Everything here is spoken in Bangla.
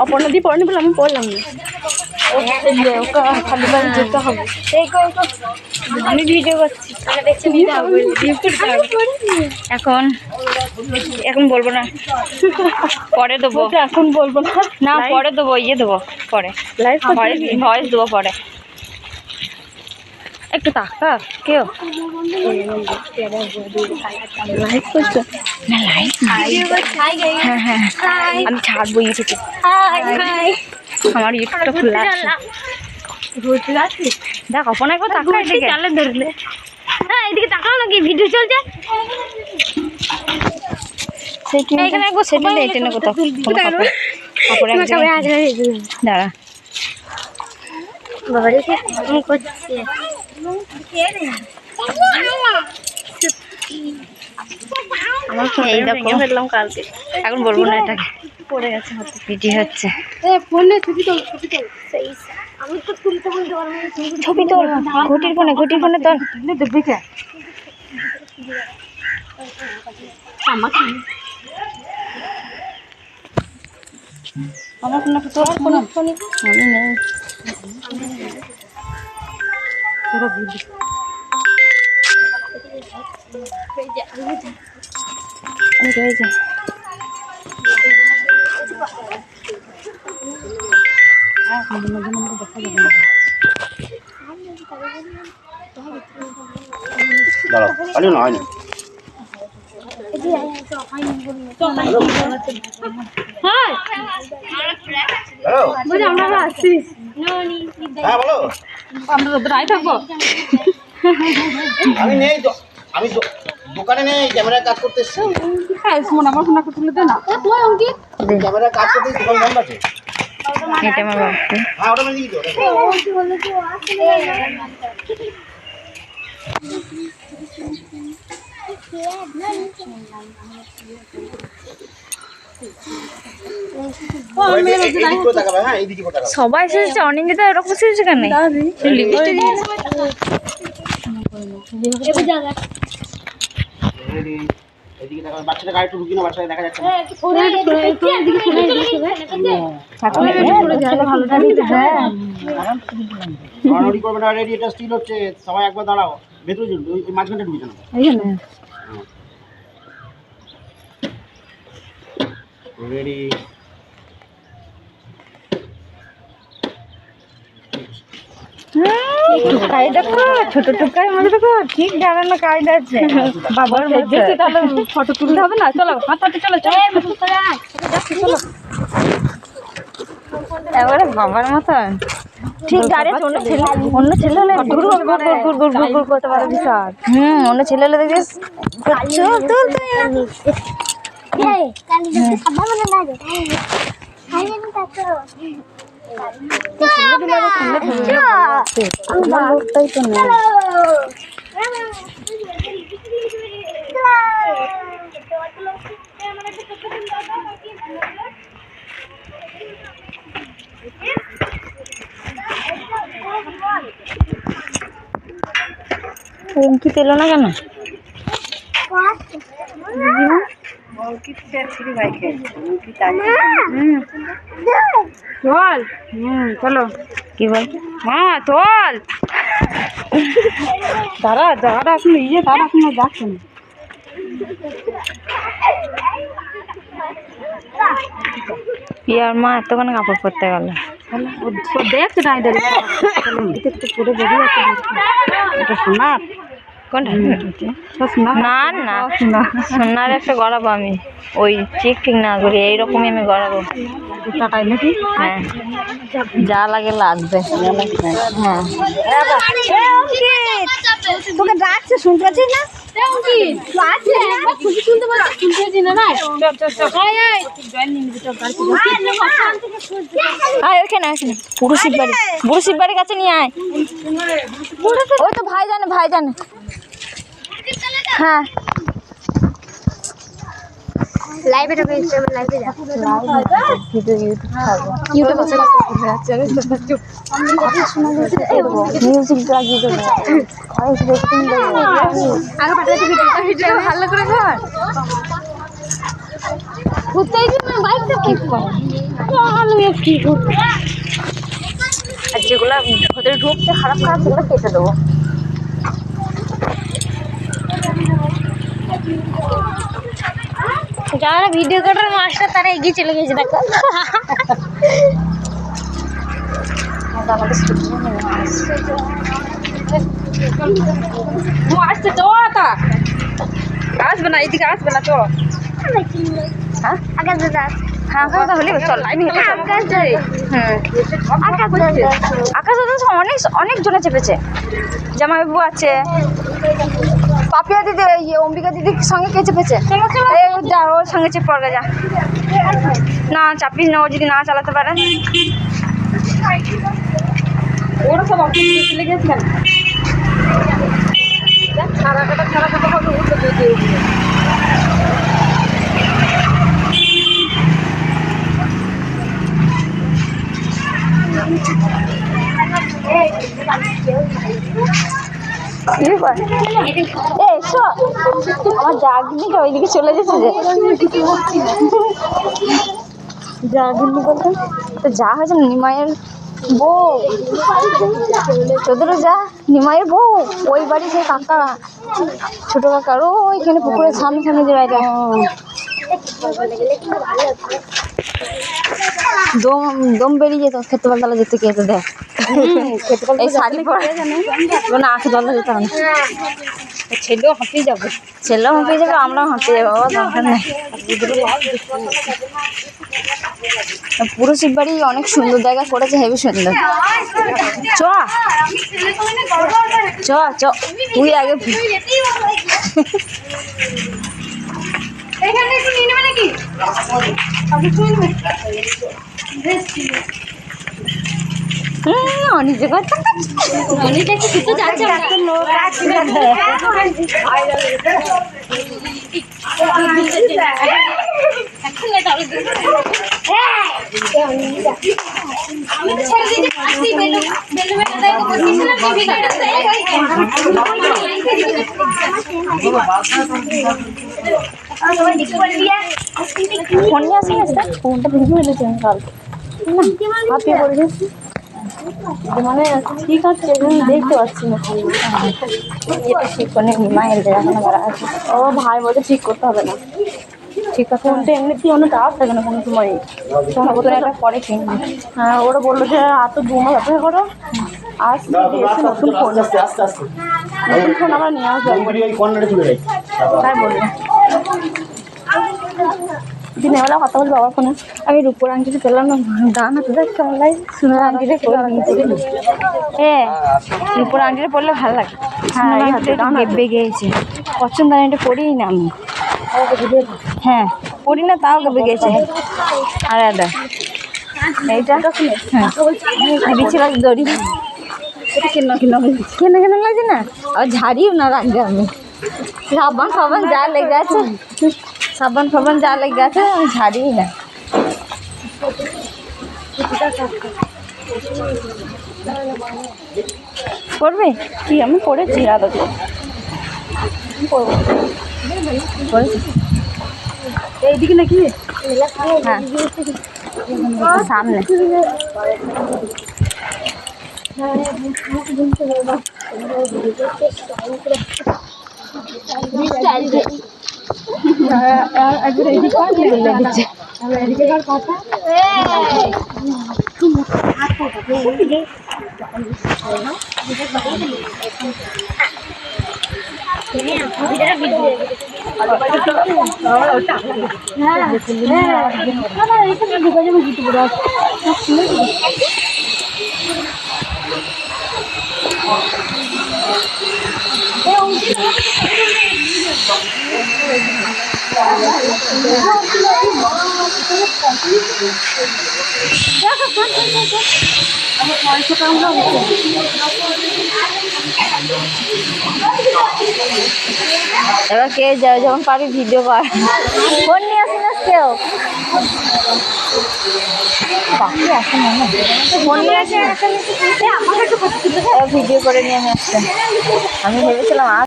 অপর্ণা দি পড়নি বলে আমি পড়লাম না। খালি বাড়ি যেতে হবে। আমি ভিডিও করছি, এখন এখন বলবো না, পরে দেবো। এখন বলবো না, না পরে দেবো, ইয়ে দেবো পরে, ভয়েস দেবো পরে। একটু তাকা কেউ লাইক করছো না? লাইক হ্যাঁ হ্যাঁ আমি ছাড়বো ইউটিউবে। আমার ইউটিউবটা খোলা আছে। দেখ অপনা একবার তাকা, এদিকে চালে ধরলে। হ্যাঁ এদিকে তাকাও নাকি, ভিডিও চলছে। এখানে একবার সেটা নেই, টেনে কোথাও দাঁড়া বাবা রেখে করছি। আমার ফেললাম কালকে, এখন বলবো না, এটাকে পড়ে গেছে হাতে, ভিডিও হচ্ছে। ছবি তোল, ঘটির ফোনে, ঘটির ফোনে তোল। আমার ফোনে তোর ফোনে আমি নেই। আমি নেই, আমি দোকানে নেই, ক্যামেরায় কাজ করতে এসেছি। আমার ফোনটা তুলে দে না, ক্যামেরায় কাজ করতে দোকান বন্ধ আছে। এটা আমার বাবা। হ্যাঁ ওটা মেরে দিই। সবাই এসেছে, অনেকে এরকম এসেছে কেন? বাচ্চাটা গাড়ি একটু ঢুকি না, বাচ্চাটা দেখা যাচ্ছে না। নড়ানড়ি করবে না, রেডি, এটা স্টিল হচ্ছে। সবাই একবার দাঁড়াও, ভেতরে চলবে, ওই মাঝখানটা ঢুকে যাবে। রেডি, টুকাই দেখো, ছোট টুকাই মধ্যে দেখো, ঠিক দাঁড়ানো কায়দা আছে বাবার মধ্যে। তাহলে ফটো তুলতে হবে না, চলো হাঁটাতে চলো চলো। এবারে বাবার মতন ঠিক দাঁড়িয়ে, অন্য ছেলে হলে ঘুর করতে পারে বিশাল। অন্য ছেলে হলে দেখিস অঙ্কিত এলো না কেন? চল চলো, কি বল? হ্যাঁ চল, দাঁড়া দাঁড়া, এখন ইয়ে দাঁড়া, এখন যাচ্ছে না। পিয়ার মা এতক্ষণ কাপড় পরতে গেল, দেখছে না একটু পরে বেরিয়ে আছে। সোনার কোনটা? না না সোনার একটা গড়াবো আমি, ওই ঠিক ঠিক না করি, এইরকমই আমি গড়াবো। টাটাই নাকি? হ্যাঁ যা লাগে লাগবে। হ্যাঁ তোকে ডাকছে, শুনতে পাচ্ছিস না? পুরো শিব বাড়ির কাছে নিয়ে আয়। ওই তো ভাই জানে, ভাই জানে। হ্যাঁ লাইভে ঢুকে লাইভে যা, ইউটিউব আছে, মিউজিক লাগিয়ে দেবো, ভালো করে কর। ঘুরতে বাইকটা কি করে আমি কি ঘুরতে, আর যেগুলো ভেতরে ঢুকছে খারাপ খারাপ সেগুলো কেটে দেবো। যারা ভিডিও করার মাস্টার তারা এগিয়ে চলে গেছে দেখো। আসছে তো তা আসবে না, এদিকে আসবে না তো। হ্যাঁ আকাশ দাদা, হ্যাঁ আকাশ দাদা হলে চল আমি হেঁটে চল। আকাশ দাদা, হ্যাঁ আকাশ দাদা অনেক অনেক জনে চেপেছে। জামাইবাবু আছে, পাপিয়া দিদি, অম্বিকা দিদির সঙ্গে কে চেপেছে? যা ওর সঙ্গে চেপ পড়বে, যা না চাপিস না, ও যদি না চালাতে পারে। ওরা সব অফিস চলে গেছে কেন? সারা কাটা হবে উঠে যেতে। আমার জাগনিটা ওইদিকে চলে যাচ্ছে যে জাগনি বলতে তো যা হয়েছে নিমাইয়ের বউ, তোদেরও যা নিমাইয়ের বউ ওই বাড়ি যে কাকা ছোট কাকার ওইখানে পুকুরের সামনে সামনে যে বাড়িটা দম দম বেরিয়ে যেত খেতে পাল্লা যেতে খেতে দেখ এই শাড়ি পরে না আখে পাল্লা যেতে হবে, ছেলেও হাঁপিয়ে যাবে, ছেলেও হাঁপিয়ে যাবে, আমরাও হাঁপিয়ে যাবো, দরকার নেই। পুরো শিব বাড়ি অনেক সুন্দর জায়গা করেছে, হেবি সুন্দর। চ চ চ তুই আগে অনেক জায়গা ফোন নিয়ে আসি আসতে ফোনটা ভিডিও হয়েছে হাতিয়ে পড়েছে মানে ঠিক আছে দেখতে পাচ্ছি না, এটা ঠিক করে মায়ের এখন আমার আছে। ও ভাই বলতে ঠিক করতে হবে না, ঠিক আছে ফোনটা এমনিতেই অনেক আওয়াজ থাকে না কোনো সময়, একটা পরে কিনবি। হ্যাঁ ওরা বললো যে আর তো 2 মাস অপেক্ষা করো, আসছে নতুন ফোন, নতুন ফোন আমরা নিয়ে আসবো তাই বললো। দিনেবেলা কথা বলবো বাবার ফোনে, আমি রূপোর আংটিটা পেলাম না, দাম হাতে দেখ কেমন লাগে, সোনার আংটিটা করে নিয়েছি। হ্যাঁ রূপোর আংটিটা পরলে ভালো লাগে, হ্যাঁ বেগেছে পছন্দ, এটা পরিই না আমি, হ্যাঁ পরি না তাও বেগেছে। আর দাদা এইটা হ্যাঁ দিচ্ছিল দড়ি, কেন কেন লাগছে না, আর ঝাড়িও না রাখবে, আমি সাবান ফাবান যা লেগে আছে, সাবান ফাবান যা লেগে আছে আমি ঝাড়িই না। করবে কি আমি পড়েছি আদা এইদিকে নাকি, হ্যাঁ সামনে এবার কে যাও যখন পারি ভিডিও কর, ফোন নিয়ে আসি না কেউ, বাকি আসে না ফোন নিয়ে আসে ভিডিও করে নিয়ে আমি আসছে। আমি ভেবেছিলাম